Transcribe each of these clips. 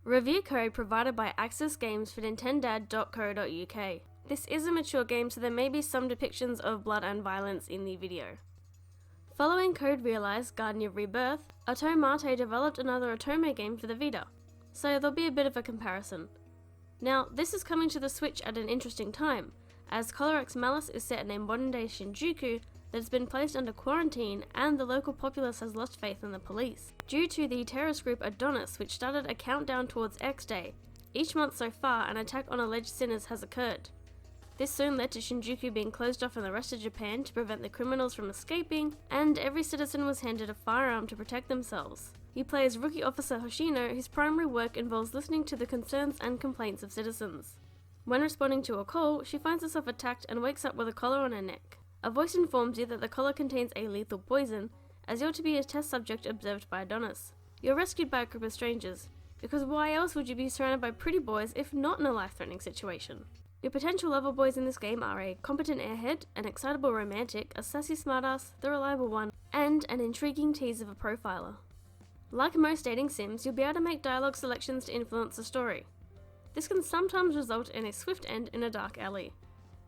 Review code provided by Aksys Games for Nintendad.co.uk. This is a mature game, so there may be some depictions of blood and violence in the video. Following Code Realize, Guardian of Rebirth, Automate developed another Otome game for the Vita, so there'll be a bit of a comparison. Now, this is coming to the Switch at an interesting time, as Aksys Malice is set in a modern-day Shinjuku that has been placed under quarantine, and the local populace has lost faith in the police, due to the terrorist group Adonis, which started a countdown towards X Day. Each month so far, an attack on alleged sinners has occurred. This soon led to Shinjuku being closed off from the rest of Japan to prevent the criminals from escaping, and every citizen was handed a firearm to protect themselves. You play as Rookie Officer Hoshino, whose primary work involves listening to the concerns and complaints of citizens. When responding to a call, she finds herself attacked and wakes up with a collar on her neck. A voice informs you that the collar contains a lethal poison, as you're to be a test subject observed by Adonis. You're rescued by a group of strangers, because why else would you be surrounded by pretty boys if not in a life-threatening situation? Your potential lover boys in this game are a competent airhead, an excitable romantic, a sassy smartass, the reliable one, and an intriguing tease of a profiler. Like most dating sims, you'll be able to make dialogue selections to influence the story. This can sometimes result in a swift end in a dark alley.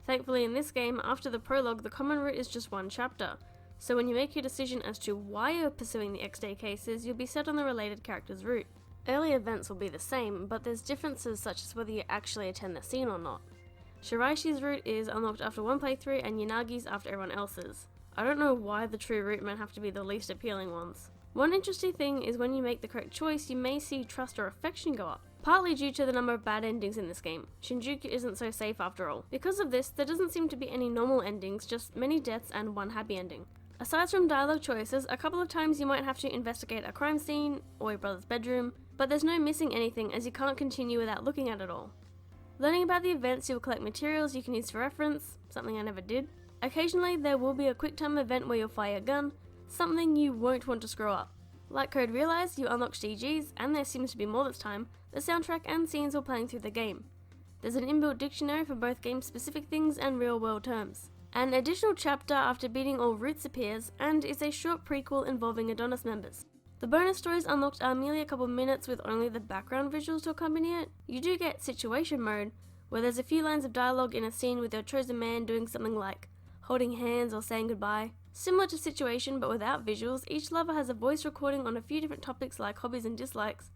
Thankfully in this game, after the prologue, the common route is just one chapter, so when you make your decision as to why you're pursuing the X-Day cases, you'll be set on the related character's route. Early events will be the same, but there's differences such as whether you actually attend the scene or not. Shiraishi's route is unlocked after one playthrough and Yanagi's after everyone else's. I don't know why the true route might have to be the least appealing ones. One interesting thing is when you make the correct choice, you may see trust or affection go up, partly due to the number of bad endings in this game. Shinjuku isn't so safe after all. Because of this, there doesn't seem to be any normal endings, just many deaths and one happy ending. Aside from dialogue choices, a couple of times you might have to investigate a crime scene or your brother's bedroom, but there's no missing anything as you can't continue without looking at it all. Learning about the events, you'll collect materials you can use for reference, something I never did. Occasionally there will be a quick time event where you'll fire a gun, something you won't want to screw up. Like Code Realize, you unlock CGs, and there seems to be more this time, the soundtrack and scenes while playing through the game. There's an inbuilt dictionary for both game-specific things and real-world terms. An additional chapter after beating all routes appears, and is a short prequel involving Adonis members. The bonus stories unlocked are merely a couple minutes with only the background visuals to accompany it. You do get situation mode, where there's a few lines of dialogue in a scene with your chosen man doing something like holding hands or saying goodbye. Similar to Situation but without visuals, each lover has a voice recording on a few different topics like hobbies and dislikes,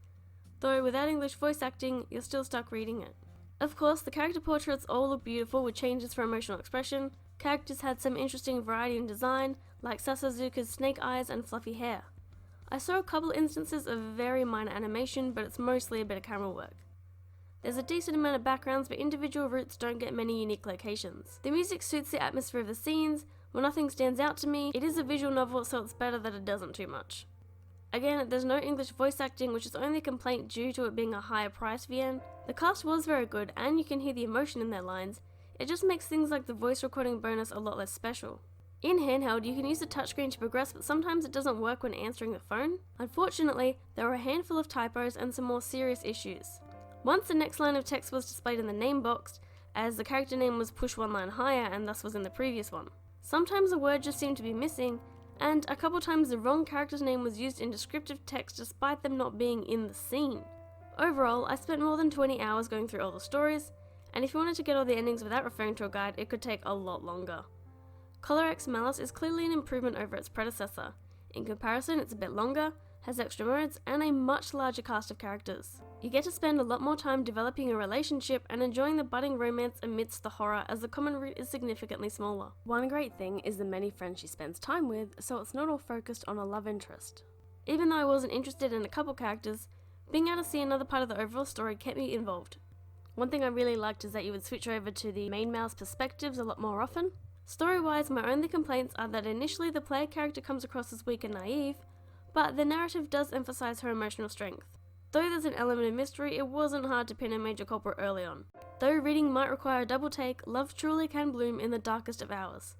though without English voice acting, you're still stuck reading it. Of course, the character portraits all look beautiful with changes for emotional expression. Characters had some interesting variety in design, like Sasazuka's snake eyes and fluffy hair. I saw a couple instances of very minor animation, but it's mostly a bit of camera work. There's a decent amount of backgrounds, but individual routes don't get many unique locations. The music suits the atmosphere of the scenes. While nothing stands out to me, it is a visual novel, so it's better that it doesn't too much. Again, there's no English voice acting, which is only a complaint due to it being a higher price VN. The cast was very good, and you can hear the emotion in their lines. It just makes things like the voice recording bonus a lot less special. In handheld, you can use the touchscreen to progress, but sometimes it doesn't work when answering the phone. Unfortunately, there were a handful of typos and some more serious issues. Once the next line of text was displayed in the name box, as the character name was pushed one line higher and thus was in the previous one. Sometimes a word just seemed to be missing, and a couple times the wrong character's name was used in descriptive text despite them not being in the scene. Overall, I spent more than 20 hours going through all the stories, and if you wanted to get all the endings without referring to a guide, it could take a lot longer. Aksys Malice is clearly an improvement over its predecessor. In comparison, it's a bit longer, has extra modes, and a much larger cast of characters. You get to spend a lot more time developing a relationship and enjoying the budding romance amidst the horror, as the common route is significantly smaller. One great thing is the many friends she spends time with, so it's not all focused on a love interest. Even though I wasn't interested in a couple characters, being able to see another part of the overall story kept me involved. One thing I really liked is that you would switch over to the main male's perspectives a lot more often. Story-wise, my only complaints are that initially the player character comes across as weak and naive, but the narrative does emphasize her emotional strength. Though there's an element of mystery, it wasn't hard to pin a major culprit early on. Though reading might require a double take, love truly can bloom in the darkest of hours.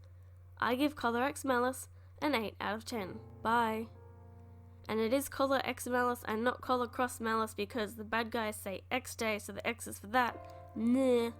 I give Aksys Malice an 8 out of 10. Bye. And it is Aksys Malice and not Cross Malice because the bad guys say X Day, so the X is for that. Nah.